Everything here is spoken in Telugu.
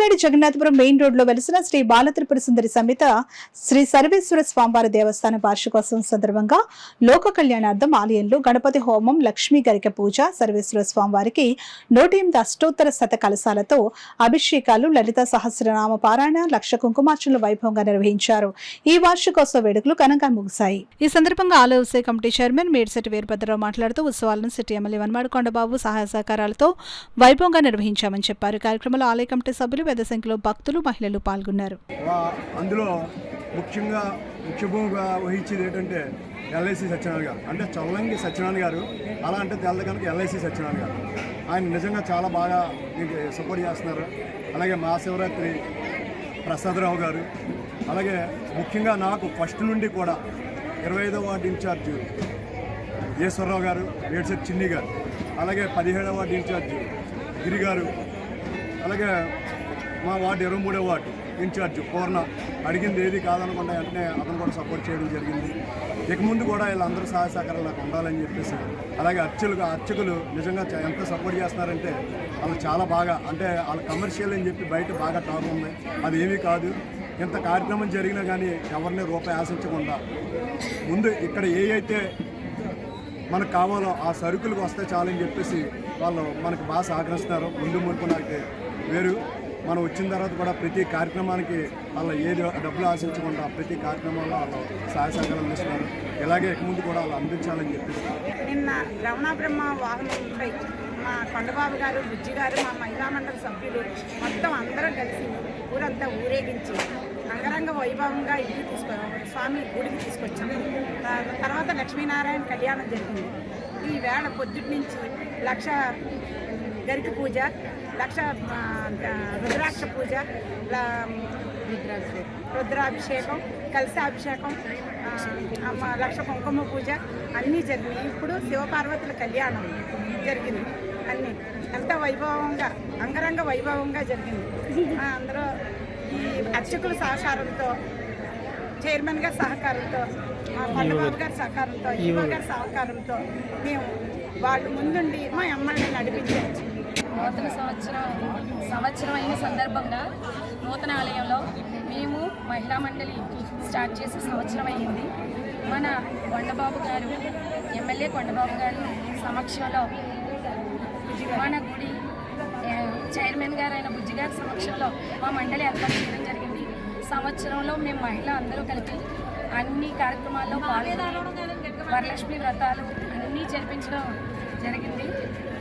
కోటిపేడి జగన్నాథపురం మెయిన్ రోడ్ లో వెలిసిన శ్రీ బాలత్రిపుర సుందరి సమేత శ్రీ సర్వేశ్వర స్వామివారి దేవస్థానం వార్షికోత్సవం సందర్భంగా లోక కళ్యాణార్థం ఆలయంలో గణపతి హోమం, లక్ష్మీ గరిక పూజ, సర్వేశ్వర స్వామివారికి 108 అష్టోత్తర శత కలశాలతో అభిషేకాలు, లలిత సహస్రనామ పారాయణ, లక్ష కుంకుమార్చనలు వైభవంగా నిర్వహించారు. ఈ వార్షికోత్సవ వేడుకలు ఘనంగా ముగిశాయి. ఈ సందర్భంగా ఆలయ ఉత్సవ కమిటీ చైర్మన్ మేడిశెట్టి వీరభద్రరావు మాట్లాడుతూ ఉత్సవాలను సిటీ ఎమ్మెల్యే వనమాడి కొండబాబు సహాయ సహకారాలతో వైభవంగా నిర్వహించామని చెప్పారు. కార్యక్రమంలో ఆలయ కమిటీ సభ్యులు, పెద్ద సంఖ్యలో భక్తులు, మహిళలు పాల్గొన్నారు. అందులో ముఖ్యంగా ముఖ్యభూమిగా వహించేది ఏంటంటే ఎల్ఐసి సత్యనారాయణ గారు, అంటే చల్లంగి సత్యనారాయణ గారు. అలా అంటే తెల్ల కనుక ఎల్ఐసి సత్యనారాయణ గారు ఆయన నిజంగా చాలా బాగా మీకు సపోర్ట్ చేస్తున్నారు. అలాగే మహాశివరాత్రి ప్రసాదరావు గారు, అలాగే ముఖ్యంగా నాకు ఫస్ట్ నుండి కూడా 25వ వార్డు ఇన్ఛార్జ్ ఈశ్వరరావు గారు, మేడిశెట్టి చిన్ని గారు, అలాగే 17వ వార్డు ఇన్ఛార్జ్ గిరి గారు, అలాగే మా వార్డు 23వ వార్డు ఇన్ఛార్జ్ పూర్ణ అడిగింది ఏది కాదనకుండా వెంటనే అతను కూడా సపోర్ట్ చేయడం జరిగింది. ఇక ముందు కూడా వీళ్ళందరూ సహాయ సహకారాలు నాకు ఉండాలని చెప్పేసి, అలాగే అర్చకులు నిజంగా ఎంత సపోర్ట్ చేస్తున్నారంటే వాళ్ళు చాలా బాగా, అంటే వాళ్ళ కమర్షియల్ అని చెప్పి బయట బాగా టాక్ ఉంది. అది ఏమీ కాదు. ఇంత కార్యక్రమం జరిగినా కానీ ఎవరిని రూపాయి ఆశించకుండా ముందు ఇక్కడ ఏ అయితే మనకు కావాలో ఆ సరుకులకు వస్తే చాలని చెప్పేసి వాళ్ళు మనకు బాగా సహకరిస్తున్నారు. ముందు మునుపు నాకు వేరు, మనం వచ్చిన తర్వాత కూడా ప్రతి కార్యక్రమానికి వాళ్ళు ఏది డబ్బులు ఆశించకుండా ప్రతి కార్యక్రమంలో వాళ్ళు సహాయ సహకారం అందిస్తున్నారు. ఇలాగే ఇక ముందు కూడా వాళ్ళు అందించాలని చెప్పేసి. నిన్న రమణ బ్రహ్మ వాహనంపై మా కొండబాబు గారు, బుజ్జి గారు, మా మహిళా మండలి సభ్యులు మొత్తం అందరం కలిసి ఊరంతా ఊరేగించి అంగరంగ వైభవంగా ఇంటికి స్వామి గుడికి తీసుకొచ్చాము. తర్వాత లక్ష్మీనారాయణ కళ్యాణం జరిగింది. ఈ వేళ పొద్దుటి నుంచి లక్ష గరిక పూజ, లక్ష రుద్రాక్ష పూజ, రుద్రాభిషేకం, కలశాభిషేకం, లక్ష కుంకుమ పూజ అన్నీ జరిగినాయి. ఇప్పుడు శివపార్వతుల కళ్యాణం జరిగింది. అన్నీ ఎంత వైభవంగా, అంగరంగ వైభవంగా జరిగింది. అందరూ ఈ అర్చకుల సహకారంతో, చైర్మన్ గారి సహకారంతో, కొండబాబు గారి సహకారంతో, ఈవో గారి సహకారంతో మేము వాళ్ళు ముందుండి మా అమ్మల్ని నడిపించారు. నూతన సంవత్సరం అయిన సందర్భంగా నూతన ఆలయంలో మేము మహిళా మండలి స్టార్ట్ చేసే సంవత్సరం అయ్యింది. మన కొండబాబు గారు, ఎమ్మెల్యే కొండబాబు గారి సమక్షంలో మన గుడి చైర్మన్ గారు అయిన బుజ్జి గారి సమక్షంలో మా మండలి ఏర్పాటు చేయడం జరిగింది. సంవత్సరంలో మేము మహిళ అందరూ కలిపి అన్ని కార్యక్రమాల్లో పాల్గొని వరలక్ష్మి వ్రతాలు అన్నీ జరిపించడం జరిగింది.